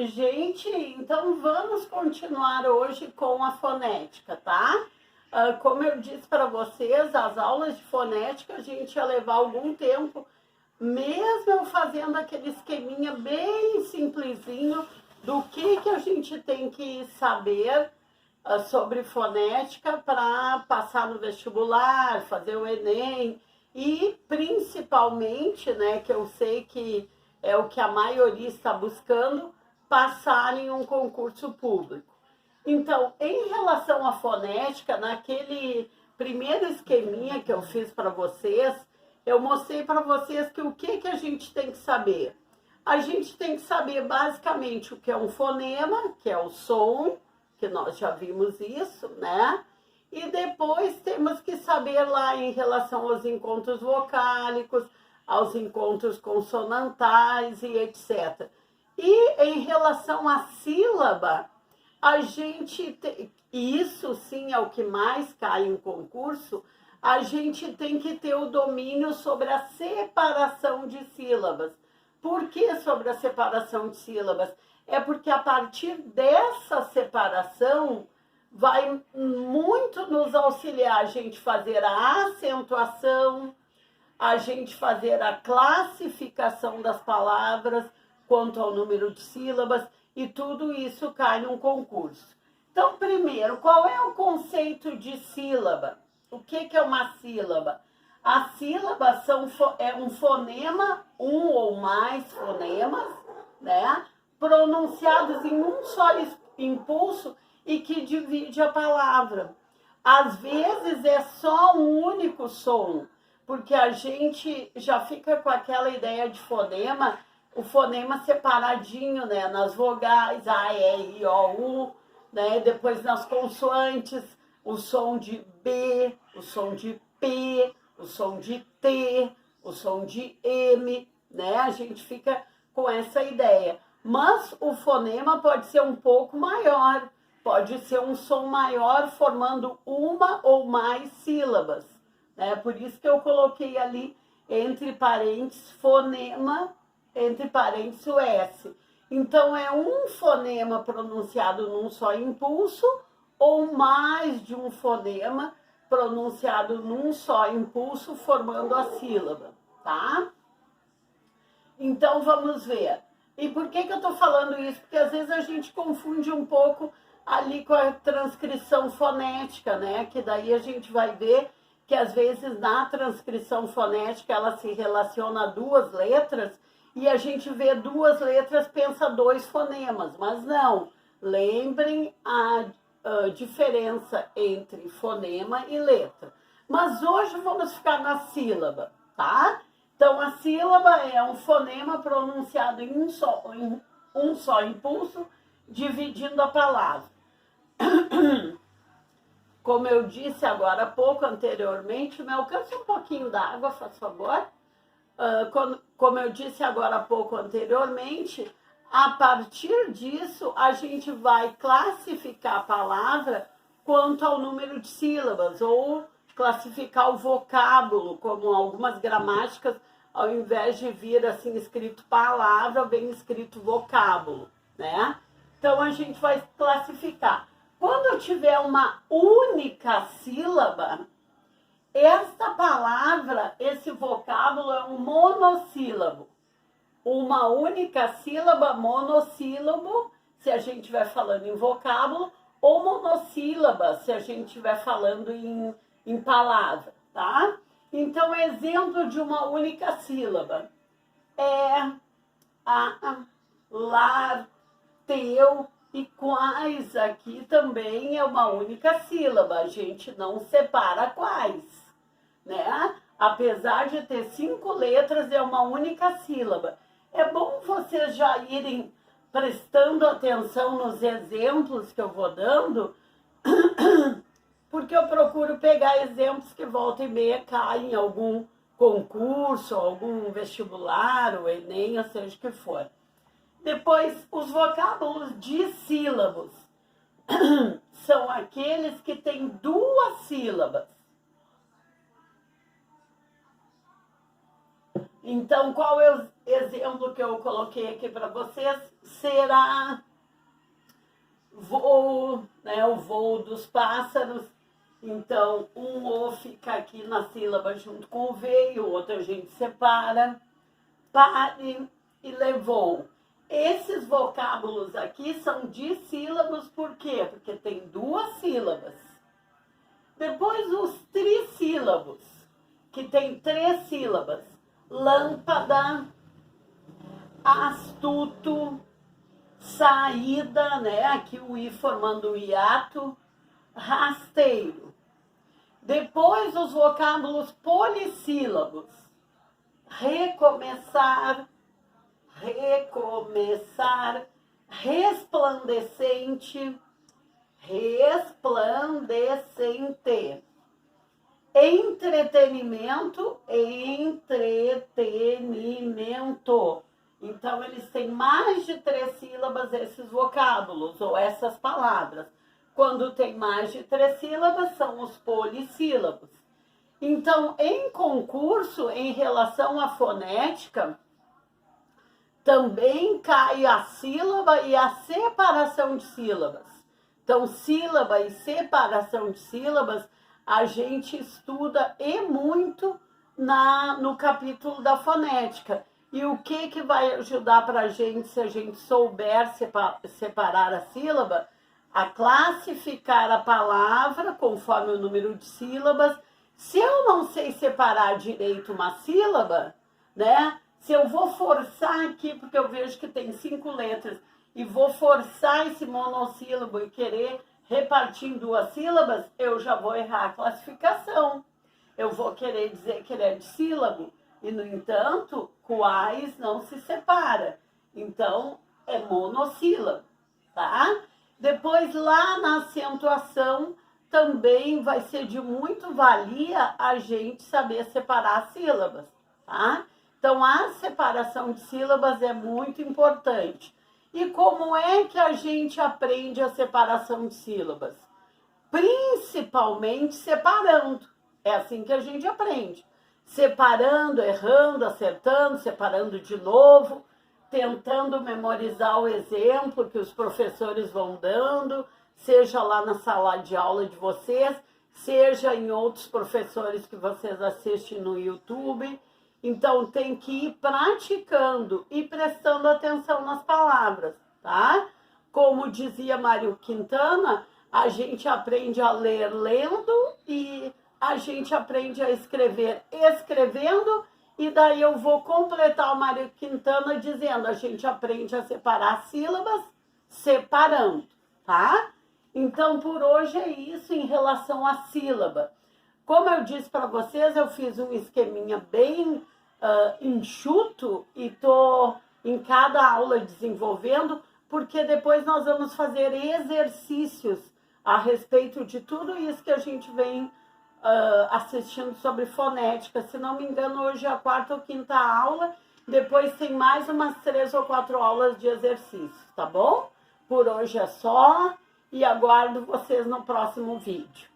Gente, então vamos continuar hoje com a fonética, tá? Como eu disse para vocês, as aulas de fonética a gente ia levar algum tempo, mesmo eu fazendo aquele esqueminha bem simplesinho do que a gente tem que saber sobre fonética para passar no vestibular, fazer o Enem e principalmente, né, que eu sei que é o que a maioria está buscando, passar em um concurso público. Então, em relação à fonética, naquele primeiro esqueminha que eu fiz para vocês, eu mostrei para vocês que o que a gente tem que saber? A gente tem que saber basicamente o que é um fonema, que é o som, que nós já vimos isso, né? E depois temos que saber lá em relação aos encontros vocálicos, aos encontros consonantais e etc. E em relação à sílaba, a gente isso sim é o que mais cai em concurso, a gente tem que ter o domínio sobre a separação de sílabas. Por que sobre a separação de sílabas? É porque a partir dessa separação vai muito nos auxiliar a gente fazer a acentuação, a gente fazer a classificação das palavras quanto ao número de sílabas, e tudo isso cai num concurso. Então, primeiro, qual é o conceito de sílaba? O que é uma sílaba? A sílaba é um fonema, um ou mais fonemas, né? Pronunciados em um só impulso e que divide a palavra. Às vezes é só um único som, porque a gente já fica com aquela ideia de fonema, o fonema separadinho, né? Nas vogais, A, E, I, O, U, né? Depois nas consoantes, o som de B, o som de P, o som de T, o som de M, né? A gente fica com essa ideia. Mas o fonema pode ser um pouco maior, pode ser um som maior formando uma ou mais sílabas, né? Por isso que eu coloquei ali entre parênteses fonema, entre parênteses o S. Então é um fonema pronunciado num só impulso ou mais de um fonema pronunciado num só impulso formando a sílaba, tá? Então vamos ver. E por que eu tô falando isso? Porque às vezes a gente confunde um pouco ali com a transcrição fonética, né? Que daí a gente vai ver que às vezes na transcrição fonética ela se relaciona a duas letras e a gente vê duas letras, pensa dois fonemas, mas não. Lembrem a diferença entre fonema e letra. Mas hoje vamos ficar na sílaba, tá? Então, a sílaba é um fonema pronunciado em um só impulso, dividindo a palavra. Como eu disse agora há pouco, anteriormente, me alcance um pouquinho d'água, faz favor. Como eu disse agora há pouco anteriormente, a partir disso, a gente vai classificar a palavra quanto ao número de sílabas, ou classificar o vocábulo, como algumas gramáticas, ao invés de vir assim escrito palavra, vem escrito vocábulo, né? Então, a gente vai classificar. Quando eu tiver uma única sílaba, esta palavra, esse vocábulo é um monossílabo. Uma única sílaba, monossílabo, se a gente estiver falando em vocábulo, ou monossílaba, se a gente estiver falando em palavra, tá? Então, exemplo de uma única sílaba é a, lar, teu e quais. Aqui também é uma única sílaba, a gente não separa quais, né? Apesar de ter 5 letras, é uma única sílaba. É bom vocês já irem prestando atenção nos exemplos que eu vou dando, porque eu procuro pegar exemplos que volta e meia caem em algum concurso, algum vestibular, ou Enem, ou seja o que for. Depois, os vocábulos dissílabos são aqueles que têm 2 sílabas. Então, qual é o exemplo que eu coloquei aqui para vocês? Será voo, né? O voo dos pássaros. Então, um O fica aqui na sílaba junto com o V e o outro a gente separa. Pare e levou. Esses vocábulos aqui são dissílabos, por quê? Porque tem duas sílabas. Depois os trissílabos, que tem 3 sílabas. Lâmpada, astuto, saída, né? Aqui o I formando o hiato, rasteiro. Depois os vocábulos polissílabos. Recomeçar, recomeçar, resplandecente, resplandecente. Entretenimento, entretenimento. Então, eles têm mais de 3 sílabas, esses vocábulos, ou essas palavras. Quando tem mais de 3 sílabas, são os polissílabos. Então, em concurso, em relação à fonética, também cai a sílaba e a separação de sílabas. Então, sílaba e separação de sílabas, a gente estuda e muito no capítulo da fonética. E o que vai ajudar para a gente, se a gente souber separar a sílaba? A classificar a palavra conforme o número de sílabas. Se eu não sei separar direito uma sílaba, né? Se eu vou forçar aqui, porque eu vejo que tem 5 letras, e vou forçar esse monossílabo e querer repartir em 2 sílabas, eu já vou errar a classificação. Eu vou querer dizer que ele é dissílabo, e, no entanto, quais não se separa. Então, é monossílabo, tá? Depois, lá na acentuação, também vai ser de muito valia a gente saber separar as sílabas, tá? Então, a separação de sílabas é muito importante. E como é que a gente aprende a separação de sílabas? Principalmente separando. É assim que a gente aprende. Separando, errando, acertando, separando de novo, tentando memorizar o exemplo que os professores vão dando, seja lá na sala de aula de vocês, seja em outros professores que vocês assistem no YouTube. Então, tem que ir praticando e prestando atenção nas palavras, tá? Como dizia Mário Quintana, a gente aprende a ler lendo e a gente aprende a escrever escrevendo, e daí eu vou completar o Mário Quintana dizendo, a gente aprende a separar sílabas separando, tá? Então, por hoje é isso em relação à sílaba. Como eu disse para vocês, eu fiz um esqueminha bem enxuto e tô em cada aula desenvolvendo, porque depois nós vamos fazer exercícios a respeito de tudo isso que a gente vem assistindo sobre fonética. Se não me engano, hoje é a 4ª ou 5ª aula, depois tem mais umas 3 ou 4 aulas de exercícios, tá bom? Por hoje é só e aguardo vocês no próximo vídeo.